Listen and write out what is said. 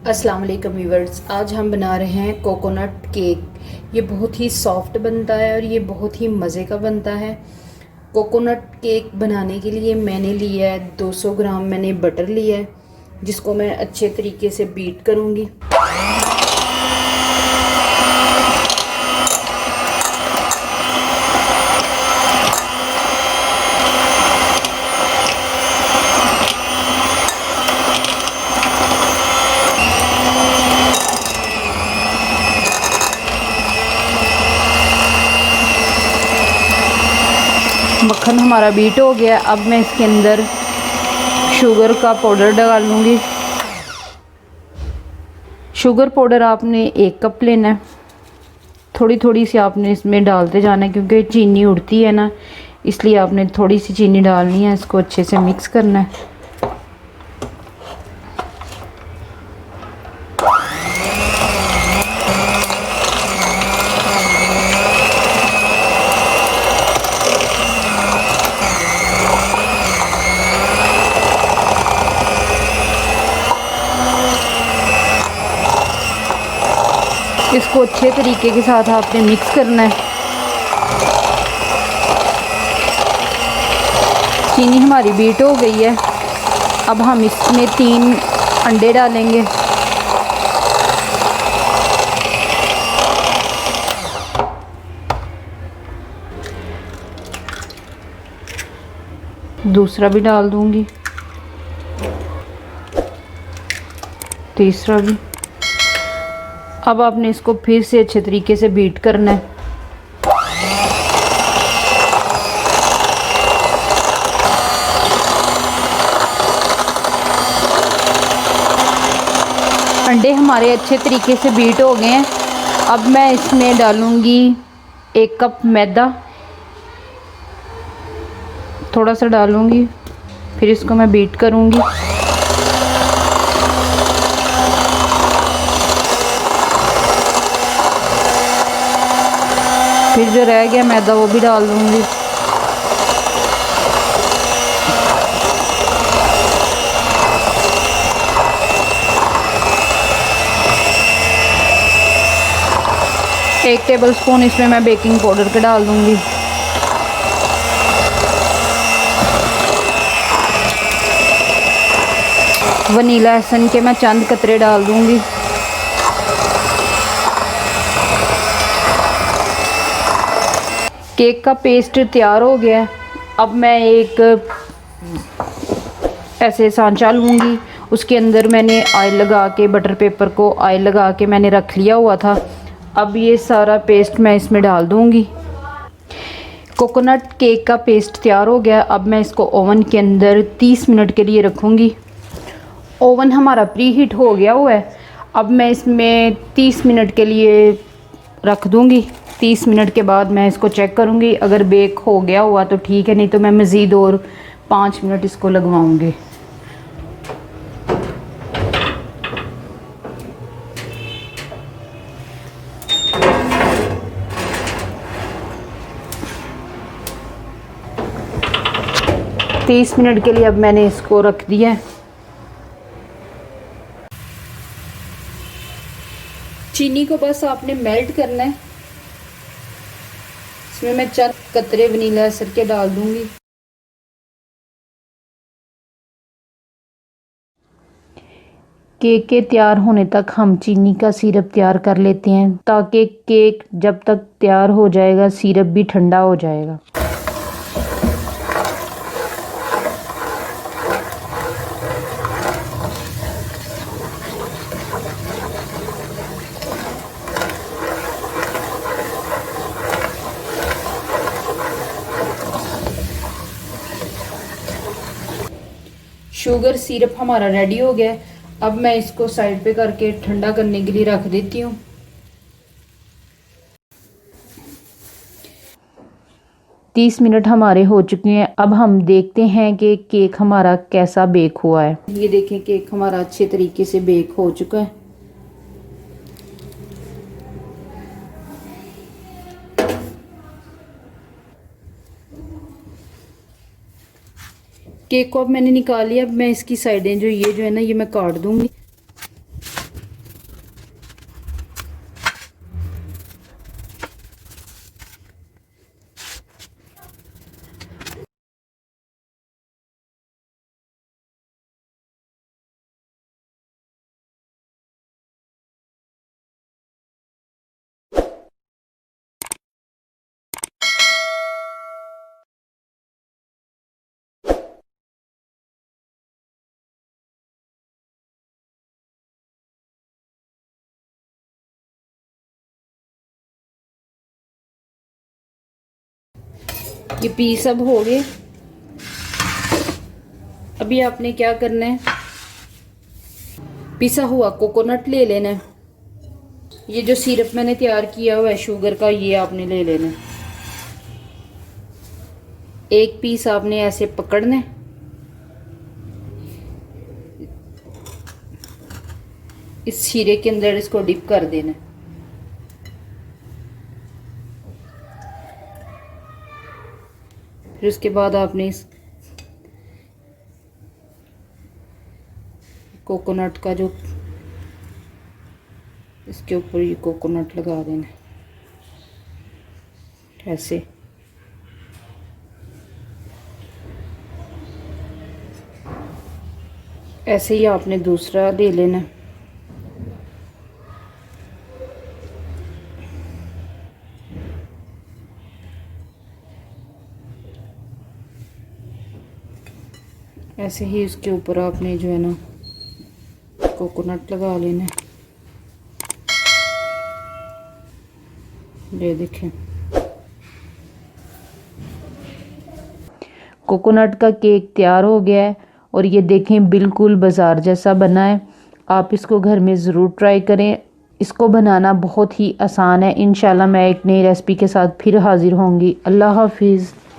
अस्सलाम वालेकुम व्यूअर्स। आज हम बना रहे हैं कोकोनट केक। ये बहुत ही सॉफ्ट बनता है और ये बहुत ही मज़े का बनता है। कोकोनट केक बनाने के लिए मैंने लिया है 200 ग्राम मैंने बटर लिया है, जिसको मैं अच्छे तरीके से बीट करूँगी। मक्खन हमारा बीट हो गया। अब मैं इसके अंदर शुगर का पाउडर डाल लूँगी। शुगर पाउडर आपने 1 कप लेना है। थोड़ी थोड़ी सी आपने इसमें डालते जाना है, क्योंकि चीनी उड़ती है ना, इसलिए आपने थोड़ी सी चीनी डालनी है। इसको अच्छे से मिक्स करना है। इसको अच्छे तरीके के साथ आपने मिक्स करना है। चीनी हमारी बीट हो गई है। अब हम इसमें 3 अंडे डालेंगे। दूसरा भी डाल दूंगी, तीसरा भी। अब आपने इसको फिर से अच्छे तरीके से बीट करना है। अंडे हमारे अच्छे तरीके से बीट हो गए हैं। अब मैं इसमें डालूंगी 1 कप मैदा, थोड़ा सा डालूंगी, फिर इसको मैं बीट करूंगी। फिर जो रह गया मैदा वो भी डाल दूंगी। एक टेबलस्पून इसमें मैं बेकिंग पाउडर का डाल दूंगी। वनीला एसेंस के मैं चंद कतरे डाल दूंगी। केक का पेस्ट तैयार हो गया है। अब मैं एक ऐसे सांचा लूँगी, उसके अंदर मैंने ऑयल लगा के, बटर पेपर को ऑयल लगा के मैंने रख लिया हुआ था। अब ये सारा पेस्ट मैं इसमें डाल दूँगी। कोकोनट केक का पेस्ट तैयार हो गया। अब मैं इसको ओवन के अंदर 30 मिनट के लिए रखूँगी। ओवन हमारा प्री हीट हो गया हुआ है। अब मैं इसमें 30 मिनट के लिए रख दूँगी। 30 मिनट के बाद मैं इसको चेक करूँगी। अगर बेक हो गया हुआ तो ठीक है, नहीं तो मैं मज़ीद और 5 मिनट इसको लगवाऊँगी। तीस मिनट के लिए अब मैंने इसको रख दिया है। चीनी को बस आपने मेल्ट करना है। इसमें मैं 4 कतरे वनीला एसेंस के डाल दूंगी। केक के तैयार होने तक हम चीनी का सिरप तैयार कर लेते हैं, ताकि केक जब तक तैयार हो जाएगा सिरप भी ठंडा हो जाएगा। शुगर सिरप हमारा रेडी हो गया। अब मैं इसको साइड पे करके ठंडा करने के लिए रख देती हूँ। तीस मिनट हमारे हो चुके हैं। अब हम देखते हैं कि केक हमारा कैसा बेक हुआ है। ये देखें, केक हमारा अच्छे तरीके से बेक हो चुका है। केक को अब मैंने निकाल लिया। अब मैं इसकी साइडें जो है ना, ये मैं काट दूंगी। ये पीस अब हो गए। अभी आपने क्या करना है, पिसा हुआ कोकोनट ले लेना है। ये जो सिरप मैंने तैयार किया हुआ है शुगर का, ये आपने ले लेना है। एक पीस आपने ऐसे पकड़ना है, इस शीरे के अंदर इसको डिप कर देना है। फिर उसके बाद आपने इस कोकोनट का जो इसके ऊपर ये कोकोनट लगा देना है ऐसे। ऐसे ही आपने दूसरा ले लेना है। ऐसे ही इसके ऊपर आपने जो है ना कोकोनट लगा लेना है। ये देखें, कोकोनट का केक तैयार हो गया है और ये देखें बिल्कुल बाज़ार जैसा बना है। आप इसको घर में ज़रूर ट्राई करें। इसको बनाना बहुत ही आसान है। इंशाल्लाह मैं एक नई रेसिपी के साथ फिर हाज़िर होंगी। अल्लाह हाफिज़।